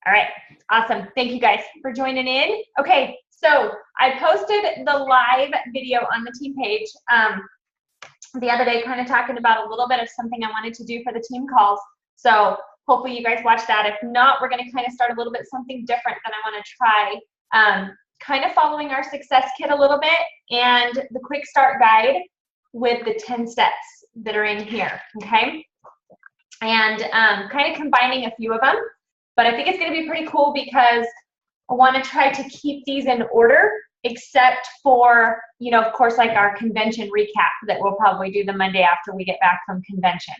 All right, awesome. Thank you guys for joining in. Okay, so I posted the live video on the team page the other day, kind of talking about a little bit of something I wanted to do for the team calls. So hopefully you guys watch that. If not, we're going to kind of start a little bit something different that I want to try. Kind of following our success kit a little bit and the quick start guide with the 10 steps that are in here, okay? And kind of combining a few of them. But I think it's going to be pretty cool because I want to try to keep these in order, except for, you know, of course, like our convention recap that we'll probably do the Monday after we get back from convention.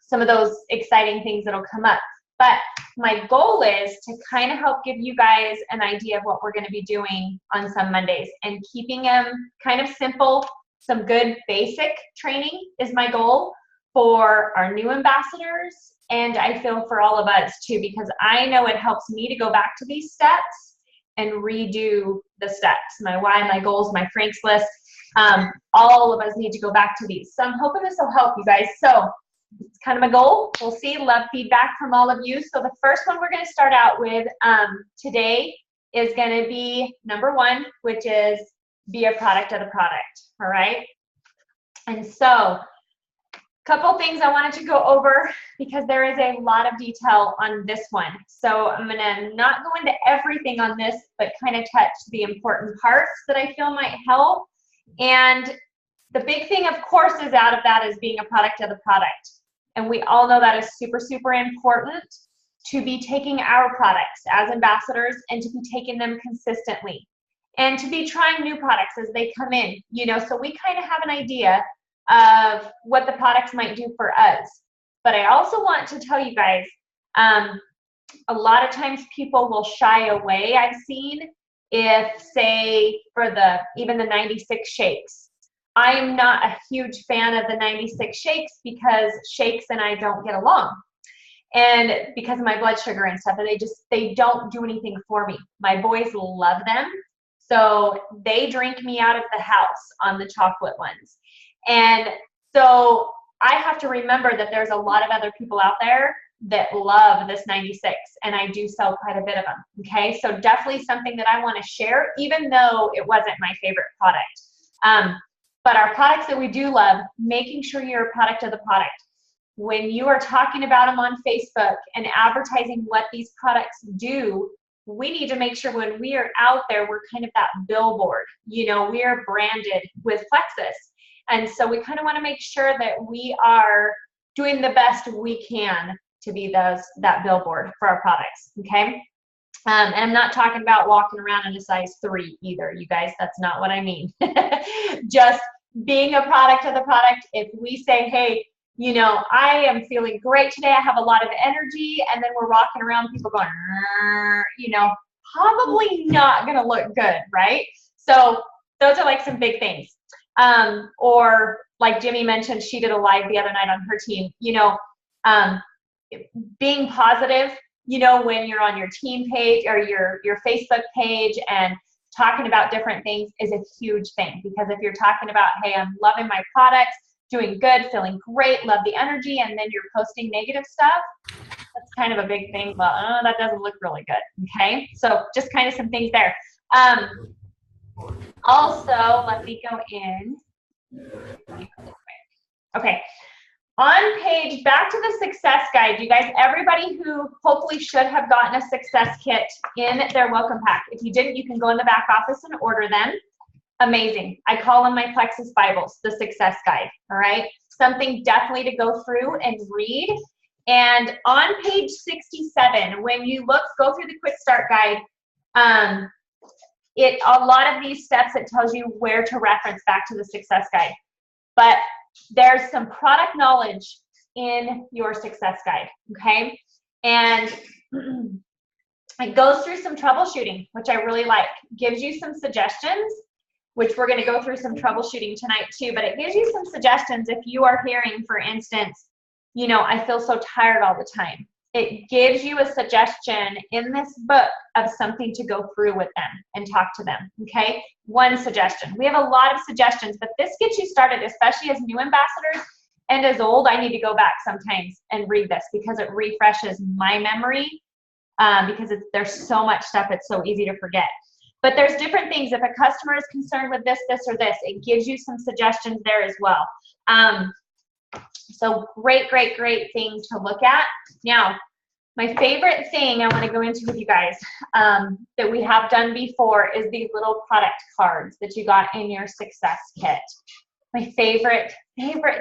Some of those exciting things that'll come up. But my goal is to kind of help give you guys an idea of what we're going to be doing on some Mondays and keeping them kind of simple. Some good basic training is my goal for our new ambassadors, and I feel for all of us too, because I know it helps me to go back to these steps and redo the steps, my why, my goals, my Frank's list. All of us need to go back to these. So I'm hoping this will help you guys. So it's kind of a goal. We'll see. Love feedback from all of you. So the first one we're going to start out with today is going to be number 1, which is be a product of the product. All right. And so couple things I wanted to go over because there is a lot of detail on this one. So I'm gonna not go into everything on this, but kind of touch the important parts that I feel might help. And the big thing, of course, is out of that is being a product of the product. And we all know that is super, super important to be taking our products as ambassadors and to be taking them consistently and to be trying new products as they come in, you know, so we kind of have an idea of what the products might do for us. But I also want to tell you guys, a lot of times people will shy away, I've seen, if say for even the 96 shakes. I'm not a huge fan of the 96 shakes because shakes and I don't get along. And because of my blood sugar and stuff, and they don't do anything for me. My boys love them, so they drink me out of the house on the chocolate ones. And so I have to remember that there's a lot of other people out there that love this 96, and I do sell quite a bit of them, okay? So definitely something that I want to share, even though it wasn't my favorite product. But our products that we do love, making sure you're a product of the product. When you are talking about them on Facebook and advertising what these products do, we need to make sure when we are out there, we're kind of that billboard. You know, we are branded with Plexus. And so we kind of want to make sure that we are doing the best we can to be that billboard for our products, okay? And I'm not talking about walking around in a size 3 either, you guys. That's not what I mean. Just being a product of the product. If we say, hey, you know, I am feeling great today, I have a lot of energy, and then we're walking around, people going, you know, probably not going to look good, right? So those are like some big things. Or like Jimmy mentioned, she did a live the other night on her team, you know, being positive, you know, when you're on your team page or your Facebook page and talking about different things is a huge thing, because if you're talking about, hey, I'm loving my products, doing good, feeling great, love the energy, and then you're posting negative stuff, that's kind of a big thing. Well, that doesn't look really good, okay? So just kind of some things there. Also, let me go in. Okay. On page, back to the success guide, you guys, everybody who hopefully should have gotten a success kit in their welcome pack. If you didn't, you can go in the back office and order them. Amazing. I call them my Plexus Bibles, the success guide, all right? Something definitely to go through and read. And on page 67, when you go through the quick start guide, a lot of these steps, it tells you where to reference back to the success guide. But there's some product knowledge in your success guide, okay? And it goes through some troubleshooting, which I really like. Gives you some suggestions, which we're going to go through some troubleshooting tonight too, but it gives you some suggestions if you are hearing, for instance, you know, I feel so tired all the time. It gives you a suggestion in this book of something to go through with them and talk to them, okay? One suggestion. We have a lot of suggestions, but this gets you started, especially as new ambassadors and as old. I need to go back sometimes and read this because it refreshes my memory because there's so much stuff, it's so easy to forget. But there's different things. If a customer is concerned with this, this, or this, it gives you some suggestions there as well. So great, great, great thing to look at. Now, my favorite thing I want to go into with you guys that we have done before is these little product cards that you got in your success kit. My favorite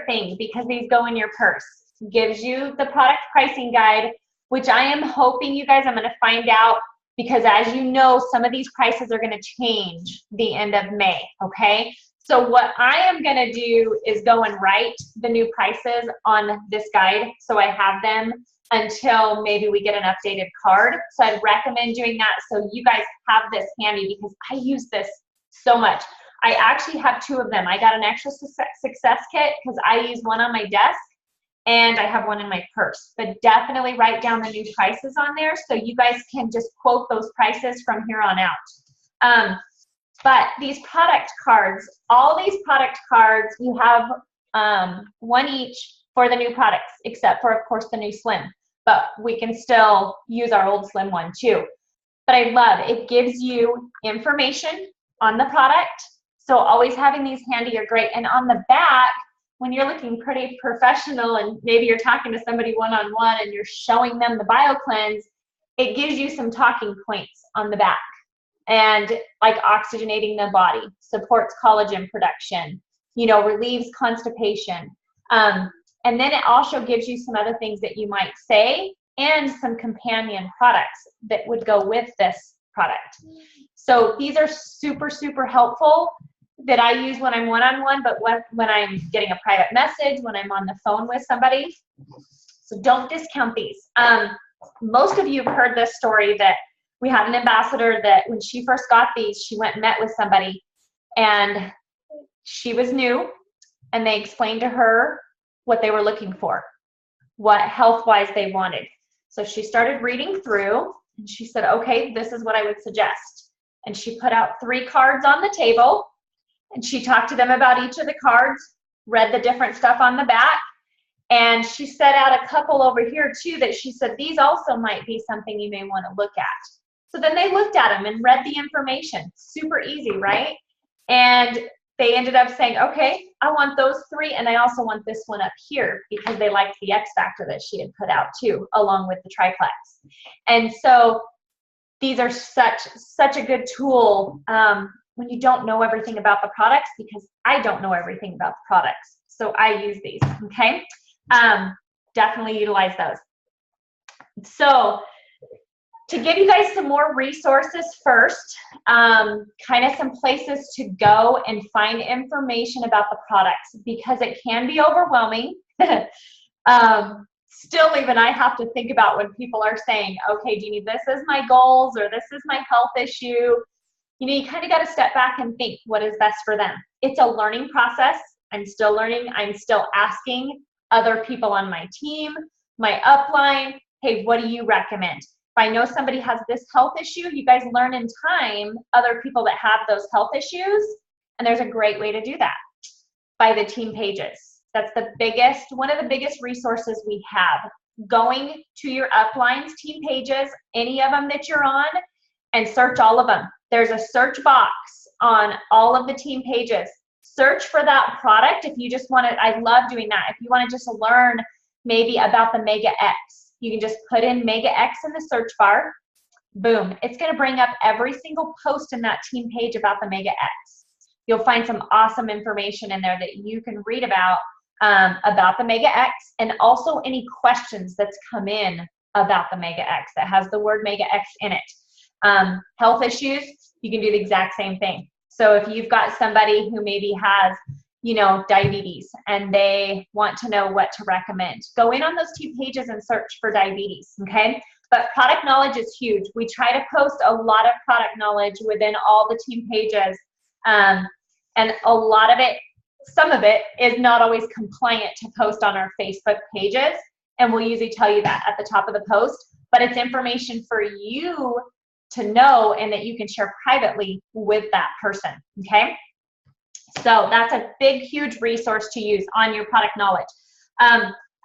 thing, because these go in your purse. Gives you the product pricing guide, which I am hoping you guys, I'm going to find out, because as you know, some of these prices are going to change the end of May, okay? So what I am going to do is go and write the new prices on this guide so I have them until maybe we get an updated card. So I'd recommend doing that so you guys have this handy, because I use this so much. I actually have 2 of them. I got an extra success kit because I use one on my desk, and I have one in my purse. But definitely write down the new prices on there so you guys can just quote those prices from here on out. But these product cards, all these product cards, you have one each for the new products, except for, of course, the new Slim. But we can still use our old Slim one too. But I love it. Gives you information on the product. So always having these handy are great. And on the back, when you're looking pretty professional and maybe you're talking to somebody one-on-one and you're showing them the BioCleanse, it gives you some talking points on the back. And like oxygenating the body, supports collagen production, you know, relieves constipation. And then it also gives you some other things that you might say and some companion products that would go with this product. So these are super, super helpful that I use when I'm one-on-one, but when I'm getting a private message, when I'm on the phone with somebody. So don't discount these. Most of you have heard this story that we had an ambassador that when she first got these, she went and met with somebody, and she was new, and they explained to her what they were looking for, what health-wise they wanted. So she started reading through, and she said, okay, this is what I would suggest. And she put out 3 cards on the table, and she talked to them about each of the cards, read the different stuff on the back, and she set out a couple over here too that she said, these also might be something you may want to look at. So then they looked at them and read the information. Super easy, right? And they ended up saying, okay, I want those 3, and I also want this one up here, because they liked the X Factor that she had put out too, along with the triplex. And so these are such a good tool when you don't know everything about the products, because I don't know everything about the products. So I use these, okay? Definitely utilize those. So to give you guys some more resources first, kind of some places to go and find information about the products, because it can be overwhelming. Still, even I have to think about when people are saying, okay, Jeannie, this is my goals, or this is my health issue. You know, you kind of got to step back and think what is best for them. It's a learning process. I'm still learning. I'm still asking other people on my team, my upline, hey, what do you recommend? If I know somebody has this health issue, you guys learn in time other people that have those health issues, and there's a great way to do that by the team pages. That's one of the biggest resources we have. Going to your upline's team pages, any of them that you're on, and search all of them. There's a search box on all of the team pages. Search for that product if you just want to. I love doing that. If you want to just learn maybe about the Mega X, you can just put in Mega X in the search bar. Boom. It's going to bring up every single post in that team page about the Mega X. You'll find some awesome information in there that you can read about the Mega X, and also any questions that's come in about the Mega X that has the word Mega X in it. Health issues, you can do the exact same thing. So if you've got somebody who maybe has, you know, diabetes, and they want to know what to recommend, go in on those 2 pages and search for diabetes, okay? But product knowledge is huge. We try to post a lot of product knowledge within all the team pages, and a lot of it, some of it is not always compliant to post on our Facebook pages, and we'll usually tell you that at the top of the post, but it's information for you to know and that you can share privately with that person, okay? So that's a big, huge resource to use on your product knowledge.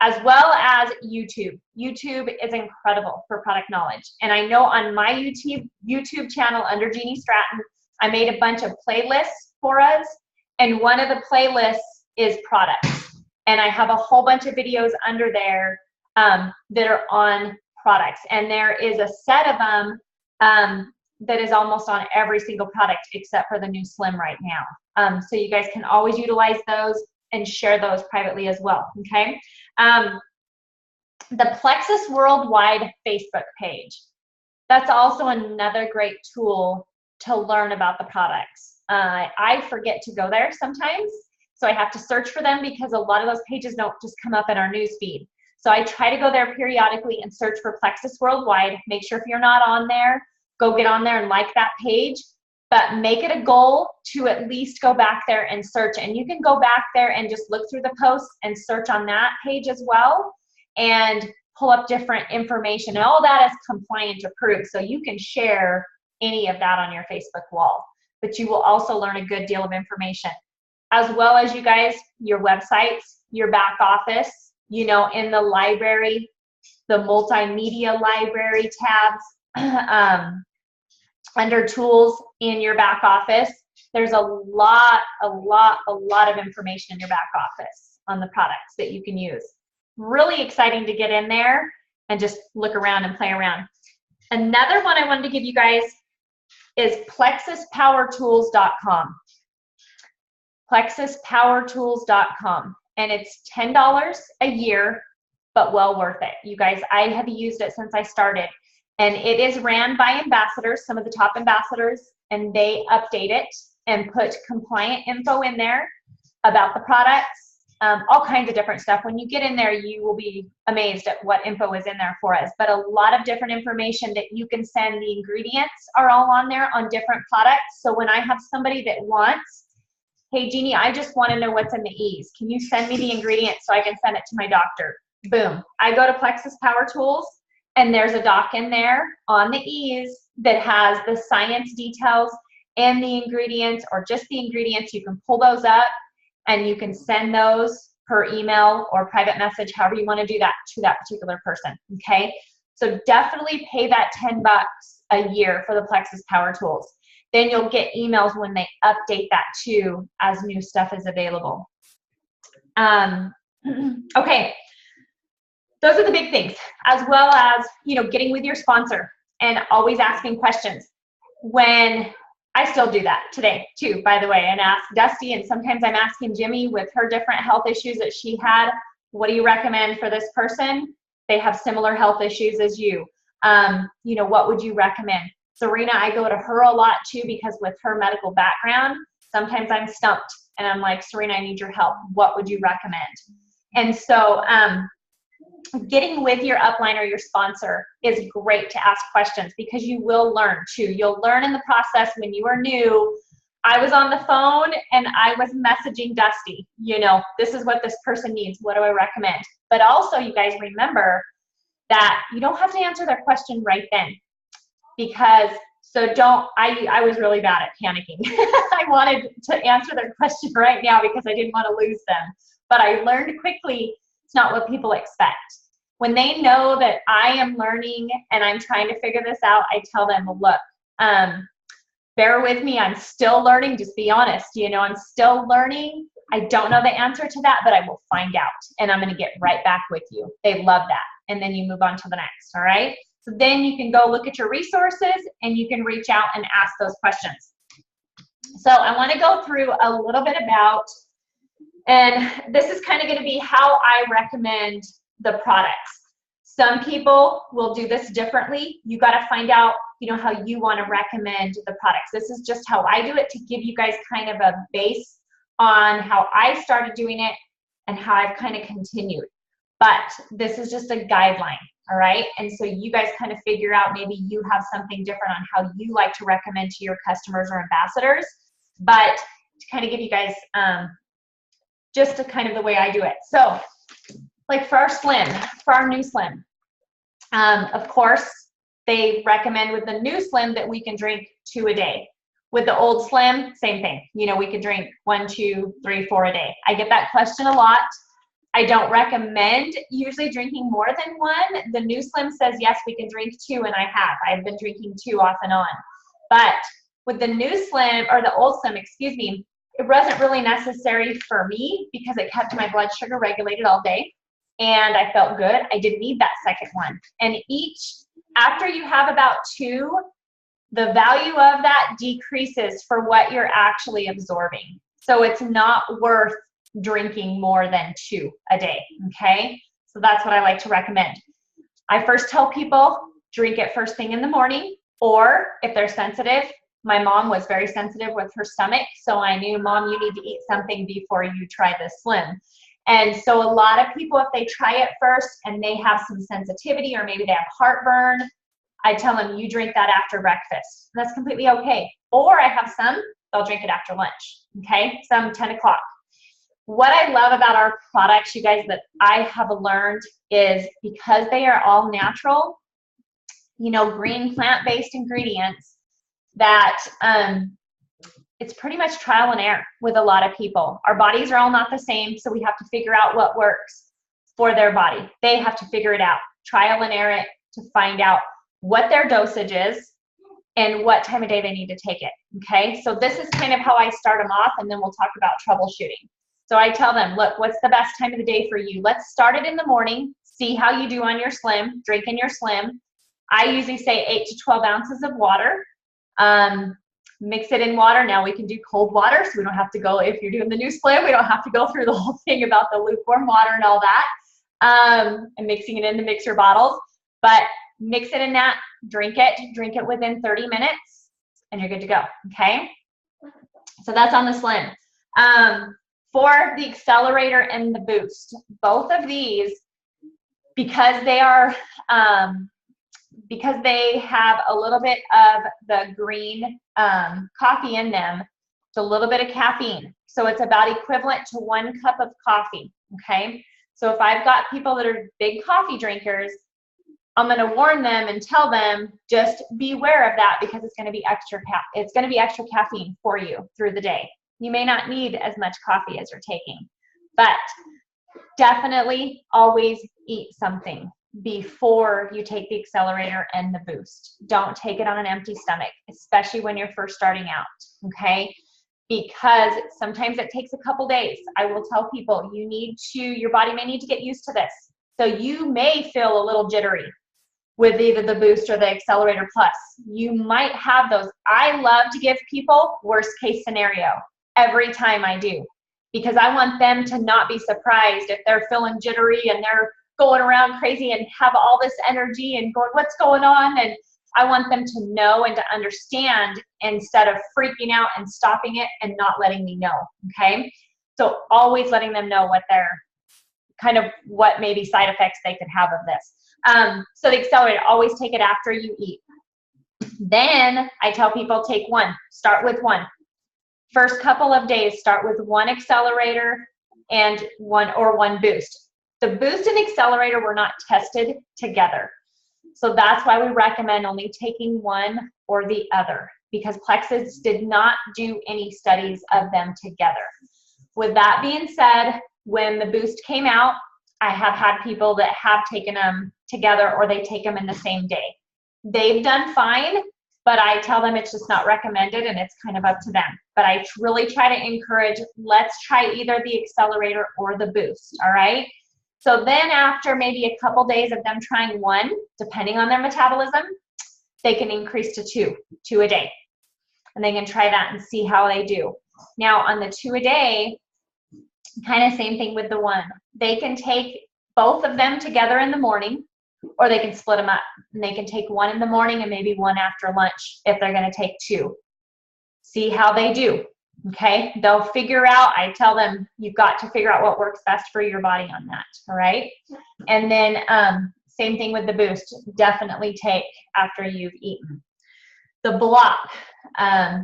as well as YouTube. YouTube is incredible for product knowledge. And I know on my YouTube channel under Jeannie Stratton, I made a bunch of playlists for us. And one of the playlists is products. And I have a whole bunch of videos under there that are on products. And there is a set of them that is almost on every single product except for the new Slim right now. So you guys can always utilize those and share those privately as well, okay? The Plexus Worldwide Facebook page. That's also another great tool to learn about the products. I forget to go there sometimes, so I have to search for them because a lot of those pages don't just come up in our news feed. So I try to go there periodically and search for Plexus Worldwide. Make sure if you're not on there, go get on there and like that page. But make it a goal to at least go back there and search. And you can go back there and just look through the posts and search on that page as well and pull up different information. And all that is compliant approved. So you can share any of that on your Facebook wall. But you will also learn a good deal of information. As well as you guys, your websites, your back office, you know, in the library, the multimedia library tabs, under tools in your back office, there's a lot of information in your back office on the products that you can use. Really exciting to get in there and just look around and play around. Another one I wanted to give you guys is plexuspowertools.com. plexuspowertools.com. And it's $10 a year, but well worth it. You guys, I have used it since I started. And it is ran by ambassadors, some of the top ambassadors, and they update it and put compliant info in there about the products, all kinds of different stuff. When you get in there, you will be amazed at what info is in there for us. But a lot of different information that you can send. The ingredients are all on there on different products. So when I have somebody that wants, hey, Jeannie, I just want to know what's in the E's. Can you send me the ingredients so I can send it to my doctor? Boom. I go to Plexus Power Tools. And there's a doc in there on the E's that has the science details and the ingredients, or just the ingredients. You can pull those up and you can send those per email or private message, however you want to do that, to that particular person, okay? So definitely pay that $10 a year for the Plexus Power Tools. Then you'll get emails when they update that too, as new stuff is available. Okay. Those are the big things, as well as, you know, getting with your sponsor and always asking questions. When I still do that today too, by the way, and ask Dusty, and sometimes I'm asking Jimmy with her different health issues that she had, what do you recommend for this person? They have similar health issues as you. You know, what would you recommend? Serena, I go to her a lot too, because with her medical background, sometimes I'm stumped and I'm like, Serena, I need your help. What would you recommend? And so, getting with your upline or your sponsor is great to ask questions, because you will learn too. You'll learn in the process. When you are new, I was on the phone and I was messaging Dusty, you know, this is what this person needs. What do I recommend? But also, you guys remember that you don't have to answer their question right then, because I was really bad at panicking. I wanted to answer their question right now because I didn't want to lose them. But I learned quickly, it's not what people expect. When they know that I am learning and I'm trying to figure this out, I tell them, look, bear with me. I'm still learning. Just be honest. You know, I'm still learning. I don't know the answer to that, but I will find out. And I'm going to get right back with you. They love that. And then you move on to the next. All right. So then you can go look at your resources and you can reach out and ask those questions. So I want to go through a little bit about, and this is kind of going to be how I recommend the products. Some people will do this differently. You got to find out, you know, how you want to recommend the products. This is just how I do it, to give you guys kind of a base on how I started doing it and how I've kind of continued. But this is just a guideline, all right? And so you guys kind of figure out, maybe you have something different on how you like to recommend to your customers or ambassadors. But to kind of give you guys just a kind of the way I do it. So like for our Slim, for our new Slim, of course, they recommend with the new Slim that we can drink 2 a day. With the old Slim, same thing. You know, we could drink 1, 2, 3, 4 a day. I get that question a lot. I don't recommend usually drinking more than one. The new Slim says, yes, we can drink 2, and I have. I've been drinking 2 off and on. But with the new Slim, or the old Slim, excuse me, it wasn't really necessary for me because it kept my blood sugar regulated all day, and I felt good. I didn't need that second one. And after you have about 2, the value of that decreases for what you're actually absorbing. So it's not worth drinking more than 2 a day, okay? So that's what I like to recommend. I first tell people, drink it first thing in the morning, or if they're sensitive, my mom was very sensitive with her stomach, so I knew, Mom, you need to eat something before you try this Slim. And so a lot of people, if they try it first and they have some sensitivity, or maybe they have heartburn, I tell them, you drink that after breakfast. That's completely okay. Or I have some, they'll drink it after lunch, okay? Some 10 o'clock. What I love about our products, you guys, that I have learned is because they are all natural, you know, green plant-based ingredients, that it's pretty much trial and error with a lot of people. Our bodies are all not the same, so we have to figure out what works for their body. They have to figure it out, trial and error it, to find out what their dosage is and what time of day they need to take it, okay? So this is kind of how I start them off, and then we'll talk about troubleshooting. So I tell them, look, what's the best time of the day for you? Let's start it in the morning, see how you do on your Slim, drink in your Slim. I usually say 8 to 12 ounces of water. Mix it in water. Now we can do cold water, so we don't have to go, if you're doing the new Slim, we don't have to go through the whole thing about the lukewarm water and all that, and mixing it in the mixer bottles. But mix it in that, drink it within 30 minutes, and you're good to go, okay? So that's on the Slim. For the Accelerator and the Boost, both of these, because they are, because they have a little bit of the green coffee in them, it's a little bit of caffeine. So it's about equivalent to 1 cup of coffee, okay? So if I've got people that are big coffee drinkers, I'm going to warn them and tell them, just beware of that, because it's going to be extra caffeine for you through the day. You may not need as much coffee as you're taking, but definitely always eat something before you take the Accelerator and the Boost. Don't take it on an empty stomach, especially when you're first starting out, okay? Because sometimes it takes a couple days. I will tell people, your body may need to get used to this. So you may feel a little jittery with either the Boost or the Accelerator Plus. You might have those. I love to give people worst case scenario every time I do, because I want them to not be surprised if they're feeling jittery and they're going around crazy and have all this energy and going, what's going on? And I want them to know and to understand, instead of freaking out and stopping it and not letting me know, okay? So always letting them know what maybe side effects they could have of this. So the Accelerator, always take it after you eat. Then I tell people, take 1, start with 1. First couple of days, start with 1 Accelerator and 1 Boost. The Boost and Accelerator were not tested together. So that's why we recommend only taking 1 or the other, because Plexus did not do any studies of them together. With that being said, when the Boost came out, I have had people that have taken them together, or they take them in the same day. They've done fine, but I tell them it's just not recommended, and it's kind of up to them. But I really try to encourage, let's try either the Accelerator or the Boost, all right? So then after maybe a couple days of them trying 1, depending on their metabolism, they can increase to 2 a day. And they can try that and see how they do. Now on the 2 a day, kind of same thing with the 1. They can take both of them together in the morning, or they can split them up. And they can take 1 in the morning and maybe 1 after lunch if they're going to take 2. See how they do, okay? They'll figure out, I tell them, you've got to figure out what works best for your body on that, all right? And then same thing with the Boost. Definitely take after you've eaten. The block,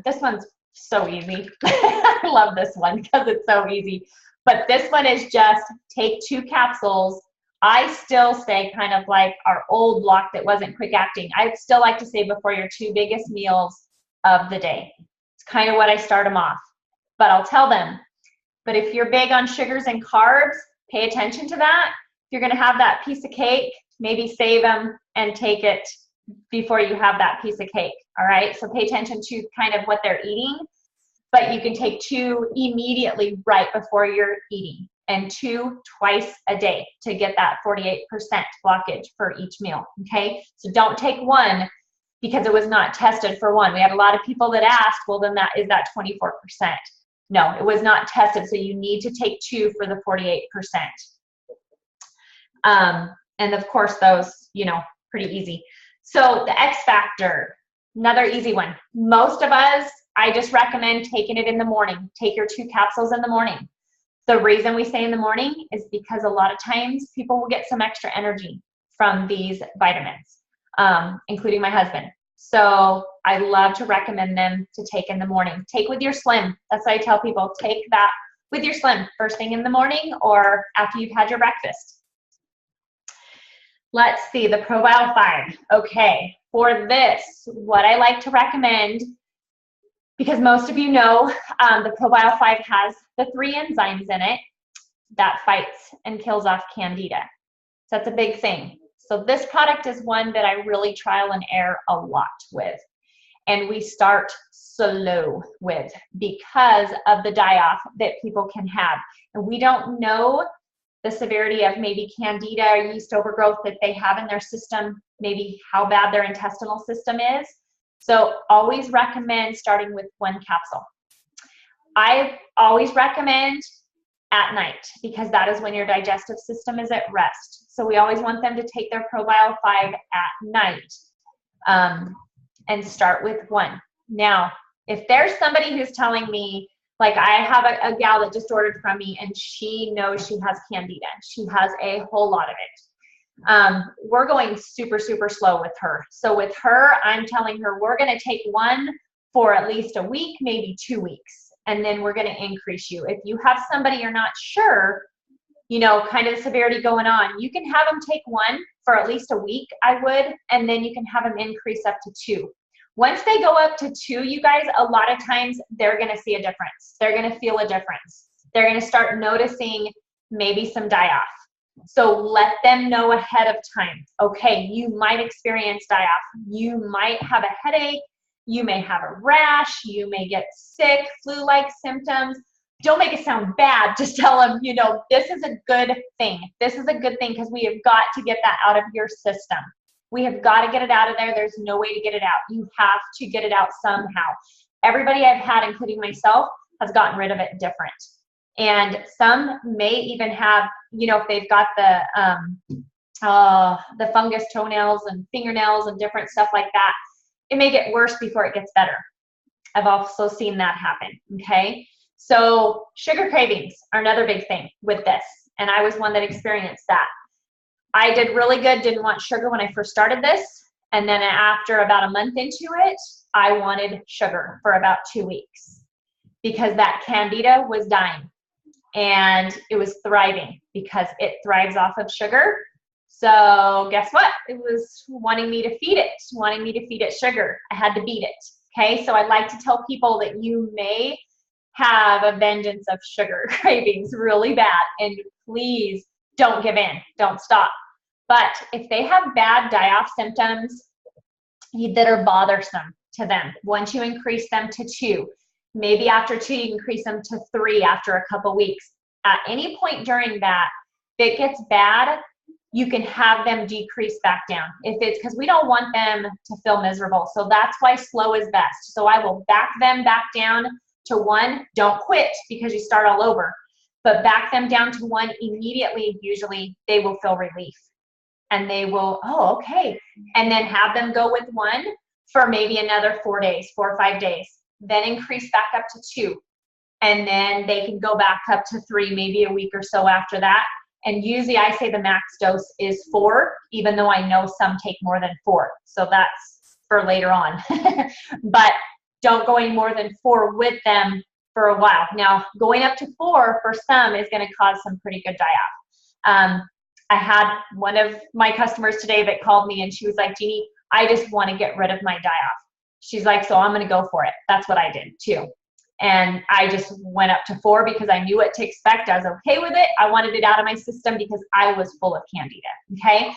this one's so easy. I love this one because it's so easy. But this one is just take 2 capsules. I still say kind of like our old block that wasn't quick acting. I still like to say before your 2 biggest meals of the day. It's kind of what I start them off. But I'll tell them, but if you're big on sugars and carbs, pay attention to that. If you're going to have that piece of cake, maybe save them and take it before you have that piece of cake. All right. So pay attention to kind of what they're eating, but you can take 2 immediately right before you're eating, and 2 twice a day to get that 48% blockage for each meal. Okay. So don't take 1 because it was not tested for 1. We had a lot of people that asked, well, then that is that 24%. No, it was not tested. So you need to take 2 for the 48%. And of course, those, you know, pretty easy. So the X factor, another easy one. Most of us, I just recommend taking it in the morning. Take your 2 capsules in the morning. The reason we say in the morning is because a lot of times people will get some extra energy from these vitamins, including my husband. So I love to recommend them to take in the morning. Take with your Slim. That's what I tell people. Take that with your Slim first thing in the morning or after you've had your breakfast. Let's see, the ProBio 5. Okay, for this, what I like to recommend, because most of you know the ProBio 5 has the 3 enzymes in it that fights and kills off Candida. So that's a big thing. So this product is one that I really trial and error a lot with. And we start slow with because of the die-off that people can have. And we don't know the severity of maybe Candida or yeast overgrowth that they have in their system, maybe how bad their intestinal system is. So always recommend starting with 1 capsule. I always recommend at night because that is when your digestive system is at rest. So we always want them to take their ProBio 5 at night and start with 1. Now, if there's somebody who's telling me, like I have a gal that just ordered from me and she knows she has Candida. She has a whole lot of it. We're going super, super slow with her. So with her, I'm telling her we're going to take 1 for at least a week, maybe 2 weeks, and then we're going to increase you. If you have somebody you're not sure, you know, kind of the severity going on, you can have them take 1 for at least a week, I would, and then you can have them increase up to 2. Once they go up to 2, you guys, a lot of times they're going to see a difference. They're going to feel a difference. They're going to start noticing maybe some die-off. So let them know ahead of time. Okay, you might experience die-off. You might have a headache. You may have a rash. You may get sick, flu-like symptoms. Don't make it sound bad. Just tell them, you know, this is a good thing. This is a good thing because we have got to get that out of your system. We have got to get it out of there. There's no way to get it out. You have to get it out somehow. Everybody I've had, including myself, has gotten rid of it different. And some may even have, you know, if they've got the fungus toenails and fingernails and different stuff like that, it may get worse before it gets better. I've also seen that happen, okay? So sugar cravings are another big thing with this. And I was one that experienced that. I did really good, didn't want sugar when I first started this. And then after about a month into it, I wanted sugar for about 2 weeks because that Candida was dying and it was thriving because it thrives off of sugar. So guess what? It was wanting me to feed it sugar. I had to beat it. Okay, so I like to tell people that you may have a vengeance of sugar cravings really bad, and please don't give in, don't stop. But if they have bad die-off symptoms that are bothersome to them, once you increase them to 2, maybe after 2 you increase them to 3 after a couple weeks. At any point during that, if it gets bad, you can have them decrease back down. If it's because we don't want them to feel miserable. So that's why slow is best. So I will back them back down to 1. Don't quit because you start all over, but back them down to 1 immediately. Usually they will feel relief and they will, oh, okay. And then have them go with 1 for maybe another 4 days, 4 or 5 days, then increase back up to 2. And then they can go back up to 3, maybe a week or so after that. And usually I say the max dose is 4, even though I know some take more than 4. So that's for later on. But don't go any more than 4 with them for a while. Now, going up to 4 for some is going to cause some pretty good die-off. I had one of my customers today that called me and she was like, Jeannie, I just want to get rid of my die-off. She's like, so I'm going to go for it. That's what I did too. And I just went up to 4 because I knew what to expect. I was okay with it. I wanted it out of my system because I was full of candida, okay?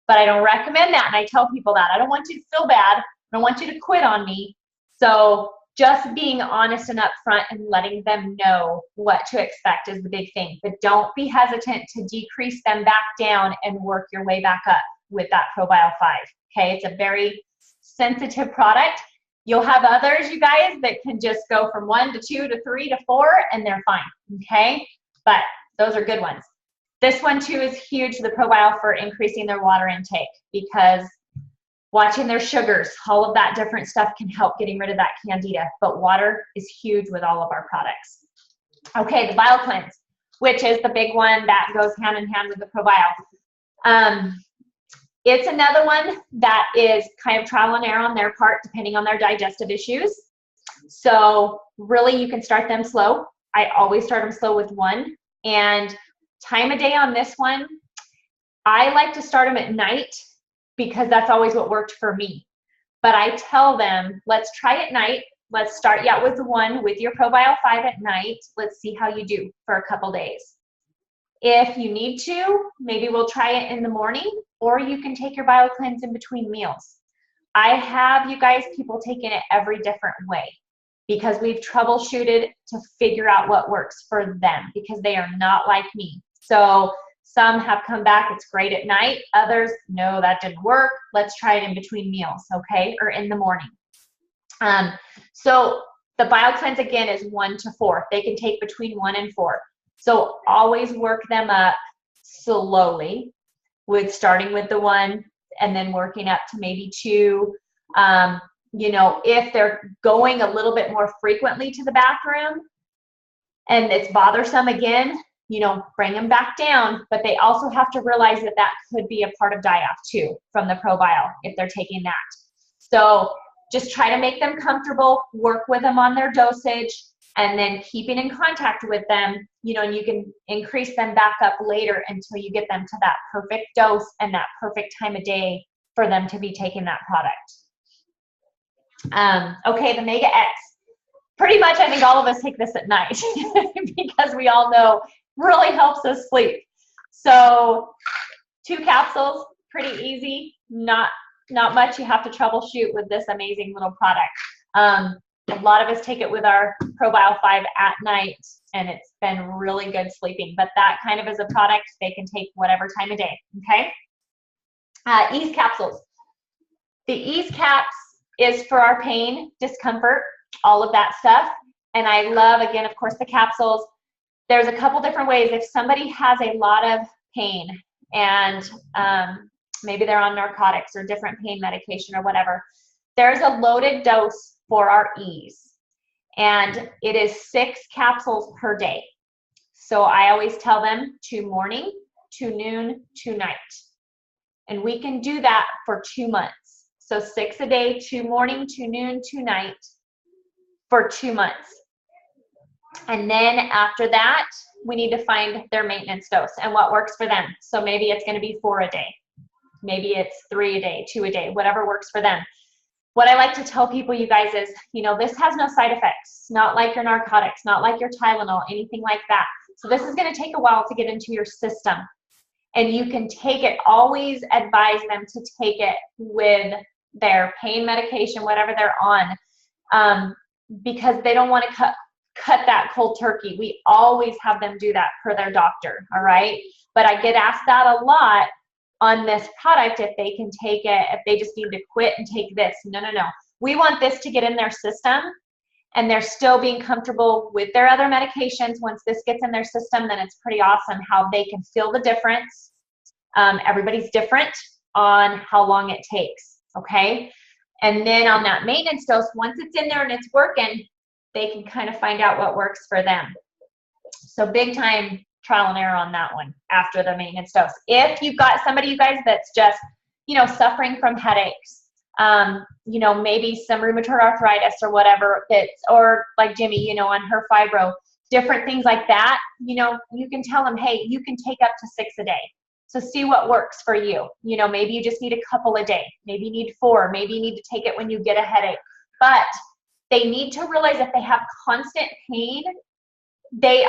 But I don't recommend that, and I tell people that. I don't want you to feel bad. I don't want you to quit on me. So just being honest and upfront and letting them know what to expect is the big thing. But don't be hesitant to decrease them back down and work your way back up with that ProBio 5, okay? It's a very sensitive product. You'll have others, you guys, that can just go from 1 to 2 to 3 to 4, and they're fine, okay? But those are good ones. This one, too, is huge, the ProBio, for increasing their water intake, because watching their sugars, all of that different stuff can help getting rid of that candida. But water is huge with all of our products. Okay, the BioCleanse, which is the big one that goes hand in hand with the ProBio. It's another one that is kind of trial and error on their part, depending on their digestive issues. So really, you can start them slow. I always start them slow with 1. And time of day on this one, I like to start them at night because that's always what worked for me. But I tell them, let's try at night. Let's start you out with 1 with your ProBio 5 at night. Let's see how you do for a couple days. If you need to, maybe we'll try it in the morning, or you can take your BioCleanse in between meals. I have, you guys, people taking it every different way because we've troubleshooted to figure out what works for them, because they are not like me. So some have come back, it's great at night. Others, no, that didn't work. Let's try it in between meals, okay, or in the morning. So the BioCleanse, again, is 1 to 4. They can take between 1 and 4. So always work them up slowly, with starting with the 1 and then working up to maybe 2. You know, if they're going a little bit more frequently to the bathroom and it's bothersome again, you know, bring them back down. But they also have to realize that that could be a part of DIAF too, from the ProBio, if they're taking that. So just try to make them comfortable, work with them on their dosage, and then keeping in contact with them, you know, and you can increase them back up later until you get them to that perfect dose and that perfect time of day for them to be taking that product. Okay, the Mega X. Pretty much, I think all of us take this at night because we all know really helps us sleep. So 2 capsules, pretty easy, not much you have to troubleshoot with this amazing little product. A lot of us take it with our ProBio 5 at night, and it's been really good sleeping. But that kind of is a product they can take whatever time of day, okay? Ease capsules. The Ease caps is for our pain, discomfort, all of that stuff. And I love, again, of course, the capsules. There's a couple different ways. If somebody has a lot of pain and maybe they're on narcotics or different pain medication or whatever, there's a loaded dose for our Ease, and it is 6 capsules per day. So I always tell them 2 morning, 2 noon, 2 night, and we can do that for 2 months. So 6 a day, 2 morning, 2 noon, 2 night for 2 months. And then after that, we need to find their maintenance dose and what works for them. So maybe it's going to be 4 a day, maybe it's 3 a day, 2 a day, whatever works for them. What I like to tell people, you guys, is, you know, this has no side effects, not like your narcotics, not like your Tylenol, anything like that. So this is going to take a while to get into your system. And you can take it, always advise them to take it with their pain medication, whatever they're on, because they don't want to cut that cold turkey. We always have them do that per their doctor, all right? But I get asked that a lot on this product, if they can take it, if they just need to quit and take this. No. We want this to get in their system, and they're still being comfortable with their other medications. Once this gets in their system, then it's pretty awesome how they can feel the difference. Everybody's different on how long it takes, okay? And then on that maintenance dose, once it's in there and it's working, they can kind of find out what works for them. So big time trial and error on that one after the maintenance dose. If you've got somebody, you guys, that's just, you know, suffering from headaches, you know, maybe some rheumatoid arthritis or whatever, or like Jimmy, you know, on her fibro, different things like that, you know, you can tell them, hey, you can take up to 6 a day. So see what works for you. You know, maybe you just need a couple a day. Maybe you need 4. Maybe you need to take it when you get a headache. But they need to realize if they have constant pain, they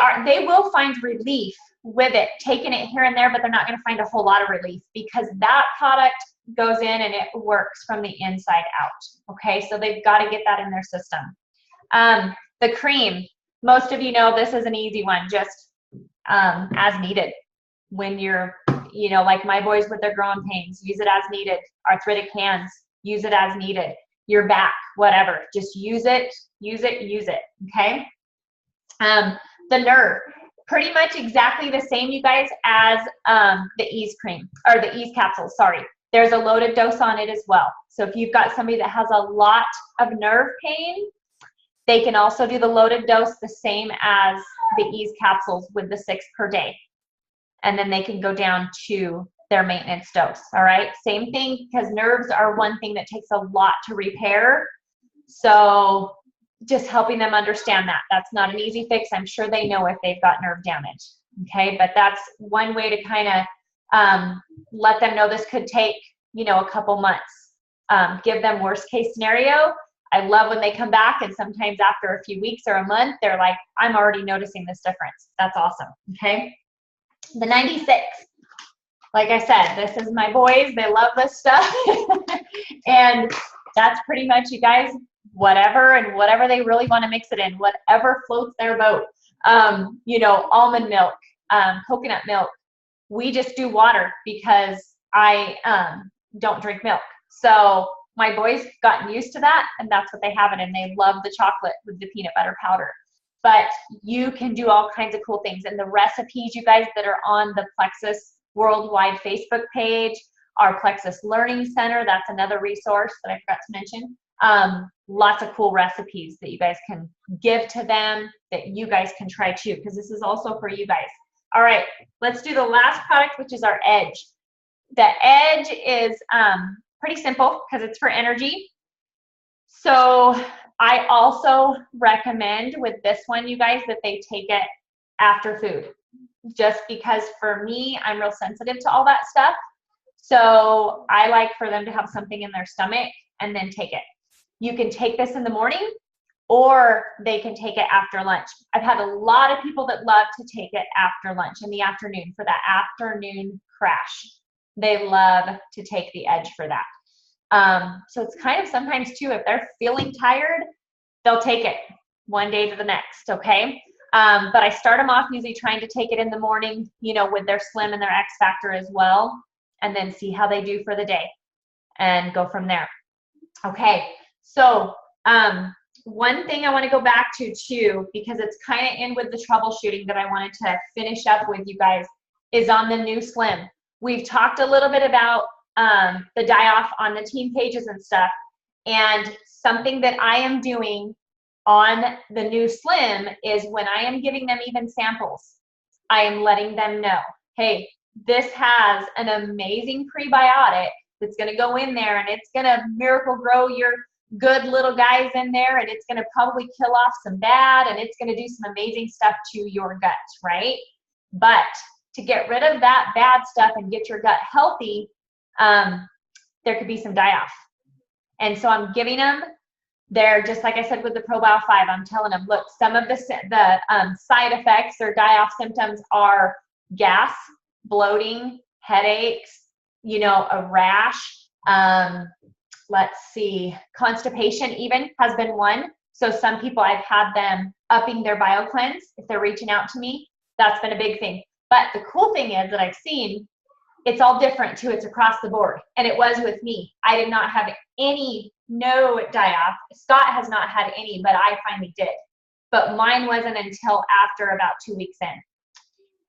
will find relief with it, taking it here and there, but they're not going to find a whole lot of relief because that product goes in and it works from the inside out. Okay, so they've got to get that in their system. The cream, most of you know this is an easy one, just as needed. When you're, you know, like my boys with their growing pains, use it as needed. Arthritic hands, use it as needed. Your back, whatever, just use it, use it, use it, okay? The nerve, pretty much exactly the same, you guys, as the Ease cream, or the Ease capsules, sorry. There's a loaded dose on it as well. So if you've got somebody that has a lot of nerve pain, they can also do the loaded dose the same as the Ease capsules with the 6 per day. And then they can go down to their maintenance dose, all right? Same thing, because nerves are one thing that takes a lot to repair. So just helping them understand that. That's not an easy fix. I'm sure they know if they've got nerve damage, okay? But that's one way to kind of let them know this could take, you know, a couple months. Give them worst case scenario. I love when they come back and sometimes after a few weeks or a month, they're like, I'm already noticing this difference. That's awesome, okay? The 96, like I said, this is my boys. They love this stuff. And that's pretty much, you guys, whatever they really want to mix it in, whatever floats their boat. You know, almond milk, coconut milk. We just do water because I don't drink milk. So my boys gotten used to that, and that's what they have it, and they love the chocolate with the peanut butter powder. But you can do all kinds of cool things. And the recipes, you guys, that are on the Plexus Worldwide Facebook page, our Plexus Learning Center, that's another resource that I forgot to mention. Lots of cool recipes that you guys can give to them that you guys can try too, because this is also for you guys. All right, let's do the last product, which is our Edge. The Edge is pretty simple because it's for energy. So I also recommend with this one, you guys, that they take it after food, just because for me, I'm real sensitive to all that stuff. So I like for them to have something in their stomach and then take it. You can take this in the morning or they can take it after lunch. I've had a lot of people that love to take it after lunch in the afternoon for that afternoon crash. They love to take the Edge for that. So it's kind of sometimes too, if they're feeling tired, they'll take it one day to the next, okay? But I start them off usually trying to take it in the morning, you know, with their Slim and their X Factor as well, and then see how they do for the day and go from there. Okay, so one thing I want to go back to too, because it's kind of in with the troubleshooting that I wanted to finish up with you guys, is on the new Slim. We've talked a little bit about the die-off on the team pages and stuff, and something that I am doing on the new Slim is when I am giving them even samples, I am letting them know, hey, this has an amazing prebiotic that's going to go in there, and it's going to miracle grow your good little guys in there, and it's going to probably kill off some bad, and it's going to do some amazing stuff to your gut, right? But to get rid of that bad stuff and get your gut healthy, there could be some die-off. And so I'm giving them, they're just like I said with the ProBio 5, I'm telling them, look, some of the side effects or die-off symptoms are gas, bloating, headaches, you know, a rash, let's see, constipation even has been one. So some people, I've had them upping their BioCleanse if they're reaching out to me. That's been a big thing. But the cool thing is that I've seen it's all different too. It's across the board. And it was with me. I did not have no die-off. Scott has not had any, but I finally did. But mine wasn't until after about 2 weeks in.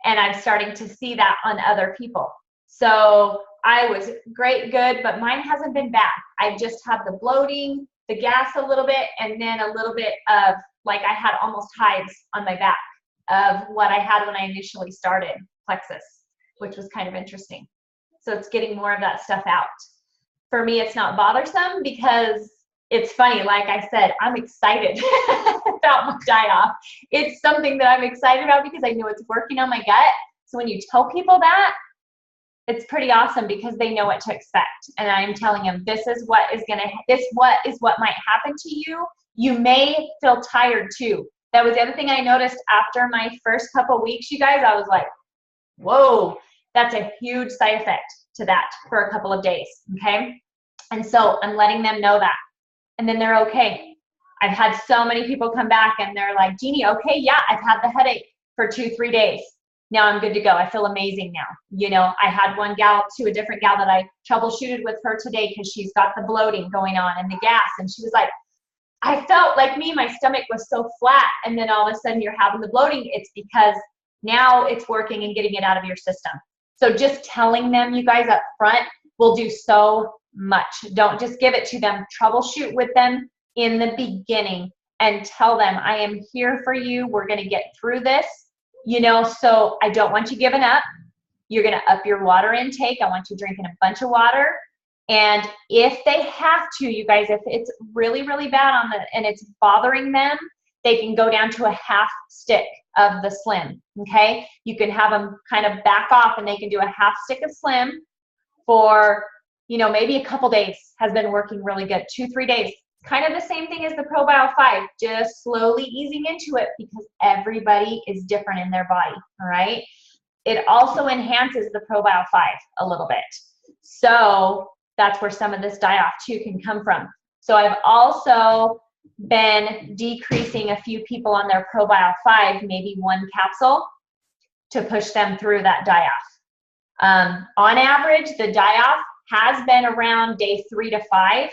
And I'm starting to see that on other people. So I was good, but mine hasn't been bad. I just have the bloating, the gas a little bit, and then a little bit of, like, I had almost hives on my back of what I had when I initially started Plexus, which was kind of interesting. So it's getting more of that stuff out. For me, it's not bothersome because it's funny. Like I said, I'm excited about my die-off. It's something that I'm excited about because I know it's working on my gut. So when you tell people that, It's pretty awesome because they know what to expect. And I'm telling them, this is what might happen to you. You may feel tired too. That was the other thing I noticed after my first couple weeks, you guys. I was like, whoa, that's a huge side effect to that for a couple of days, okay? And so I'm letting them know that. And then they're okay. I've had so many people come back and they're like, Jeannie, okay, yeah, I've had the headache for 2-3 days. Now I'm good to go. I feel amazing now. You know, I had one gal to a different gal that I troubleshooted with her today because she's got the bloating going on and the gas. And she was like, I felt like my stomach was so flat. And then all of a sudden you're having the bloating. It's because now it's working and getting it out of your system. So just telling them, you guys, up front will do so much. Don't just give it to them. Troubleshoot with them in the beginning and tell them, I am here for you. We're going to get through this. You know, so I don't want you giving up. You're going to up your water intake. I want you drinking a bunch of water. And if they have to, you guys, if it's really, really bad and it's bothering them, they can go down to a half stick of the Slim, okay? You can have them kind of back off and they can do a half stick of Slim for, you know, maybe a couple days has been working really good, 2-3 days. Kind of the same thing as the ProBio 5, just slowly easing into it because everybody is different in their body, all right? It also enhances the ProBio 5 a little bit. So that's where some of this die-off too can come from. So I've also been decreasing a few people on their ProBio 5, maybe 1 capsule to push them through that die-off. On average, the die-off has been around day 3 to 5.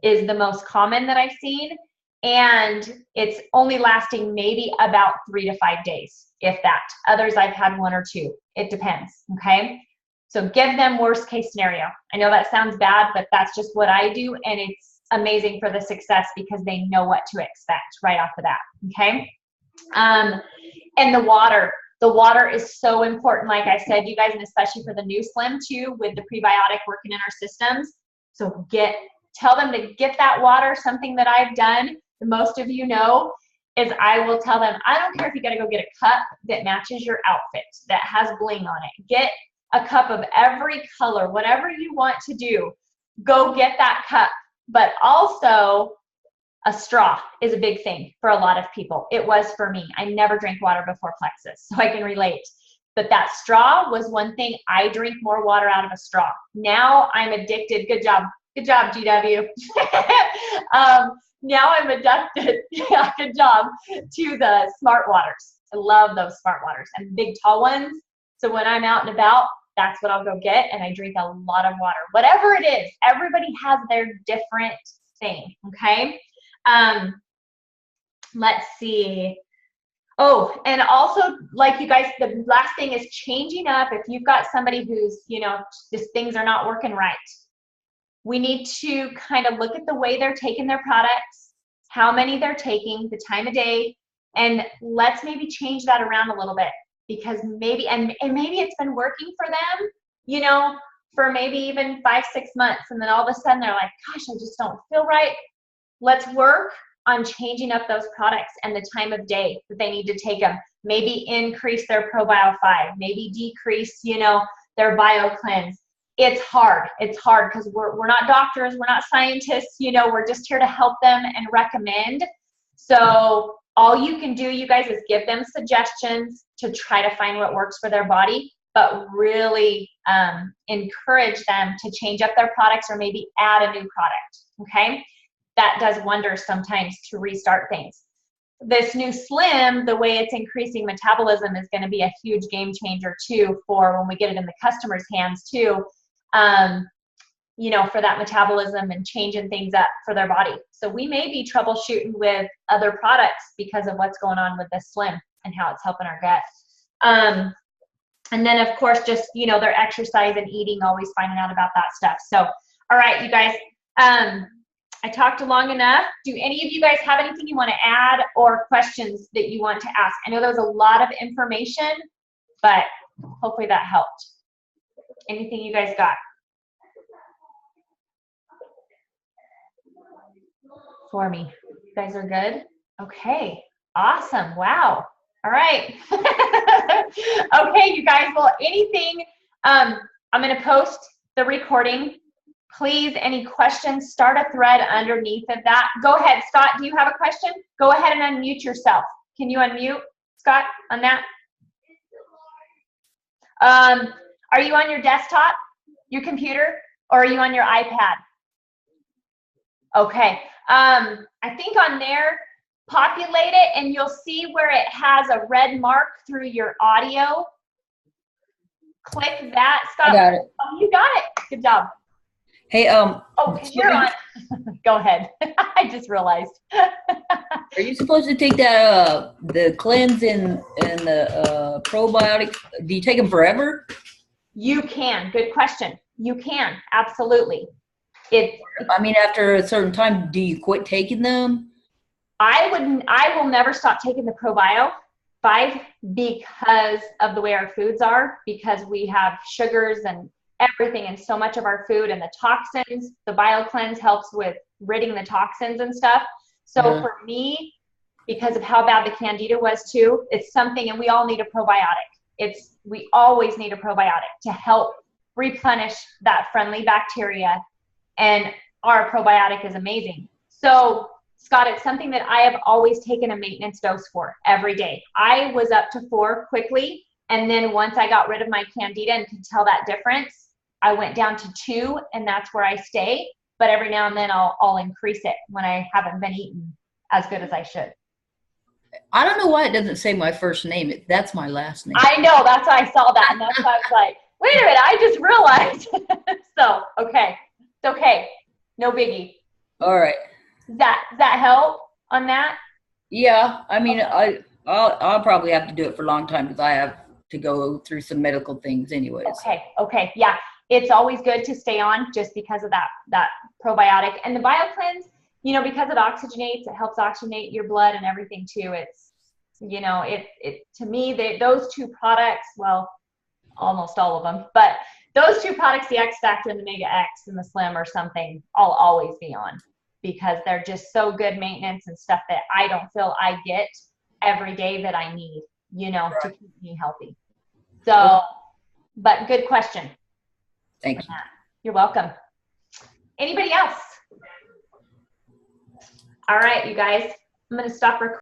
Is the most common that I've seen, and it's only lasting maybe about 3 to 5 days, if that. Others I've had 1 or 2. It depends, okay? So give them worst case scenario. I know that sounds bad, but that's just what I do, and it's amazing for the success because they know what to expect right off the bat, okay? And the water is so important, like I said, you guys, and especially for the new Slim too, with the prebiotic working in our systems. So tell them to get that water. Something that I've done, most of you know, is I will tell them, I don't care if you got to go get a cup that matches your outfit, that has bling on it. Get a cup of every color, whatever you want to do, go get that cup. But also, a straw is a big thing for a lot of people. It was for me. I never drank water before Plexus, so I can relate. But that straw was one thing. I drink more water out of a straw. Now I'm addicted. Good job. Good job, GW. Now I'm addicted, yeah, good job, to the Smart Waters. I love those Smart Waters and big tall ones. So when I'm out and about, that's what I'll go get, and I drink a lot of water. Whatever it is, everybody has their different thing, okay? Let's see. Oh, and also, like you guys, the last thing is changing up. If you've got somebody who's, you know, just things are not working right, we need to kind of look at the way they're taking their products, how many they're taking, the time of day, and let's maybe change that around a little bit because maybe, and maybe it's been working for them, you know, for maybe even 5-6 months, and then all of a sudden they're like, gosh, I just don't feel right. Let's work on changing up those products and the time of day that they need to take them. Maybe increase their ProBio 5, maybe decrease, you know, their BioCleanse. It's hard. It's hard because we're not doctors, we're not scientists, you know, we're just here to help them and recommend. So all you can do, you guys, is give them suggestions to try to find what works for their body, but really encourage them to change up their products or maybe add a new product, okay? That does wonders sometimes to restart things. This new Slim, the way it's increasing metabolism is going to be a huge game changer too for when we get it in the customer's hands too, you know, for that metabolism and changing things up for their body. So we may be troubleshooting with other products because of what's going on with this Slim and how it's helping our gut. And then of course, just, you know, their exercise and eating, always finding out about that stuff. So, all right, you guys, I talked long enough. Do any of you guys have anything you want to add or questions that you want to ask? I know there was a lot of information, but hopefully that helped. Anything you guys got? For me. You guys are good? Okay. Awesome. Wow. All right. Okay, you guys. Well, anything, I'm going to post the recording. Please, any questions, start a thread underneath of that. Go ahead, Scott, do you have a question? Go ahead and unmute yourself. Can you unmute, Scott, on that? Are you on your desktop, your computer, or are you on your iPad? Okay. I think on there, populate it, and you'll see where it has a red mark through your audio. Click that, Scott. I got it. Oh, you got it. Good job. Hey, Oh, you're on. Go ahead. I just realized. Are you supposed to take that the cleanse and the probiotic? Do you take them forever? You can. Good question. You can, absolutely. I mean, after a certain time, do you quit taking them? I will never stop taking the ProBio 5 because of the way our foods are, because we have sugars and everything in so much of our food, and the toxins. The BioCleanse helps with ridding the toxins and stuff. So for me, because of how bad the Candida was too, it's something, and we all need a probiotic. We always need a probiotic to help replenish that friendly bacteria, and our probiotic is amazing. So Scott, it's something that I have always taken a maintenance dose for every day. I was up to 4 quickly, and then once I got rid of my Candida and could tell that difference, I went down to 2, and that's where I stay. But every now and then I'll increase it when I haven't been eating as good as I should. I don't know why it doesn't say my first name. That's my last name. I know, that's why I saw that, and that's why I was like, wait a minute, I just realized. So, okay, it's okay, no biggie. All right. Does that help on that? Yeah, I mean, I'll probably have to do it for a long time because I have to go through some medical things anyways. Okay, yeah. It's always good to stay on just because of that probiotic. And the BioCleanse, you know, because it oxygenates, it helps oxygenate your blood and everything too. It's, you know, to me, those 2 products, well, almost all of them, but those 2 products, the X Factor and the Mega X and the Slim, or something I'll always be on, because they're just so good maintenance and stuff that I don't feel I get every day that I need, you know, to keep me healthy. So, but good question. Thank you. You're welcome. Anybody else? All right, you guys, I'm going to stop recording.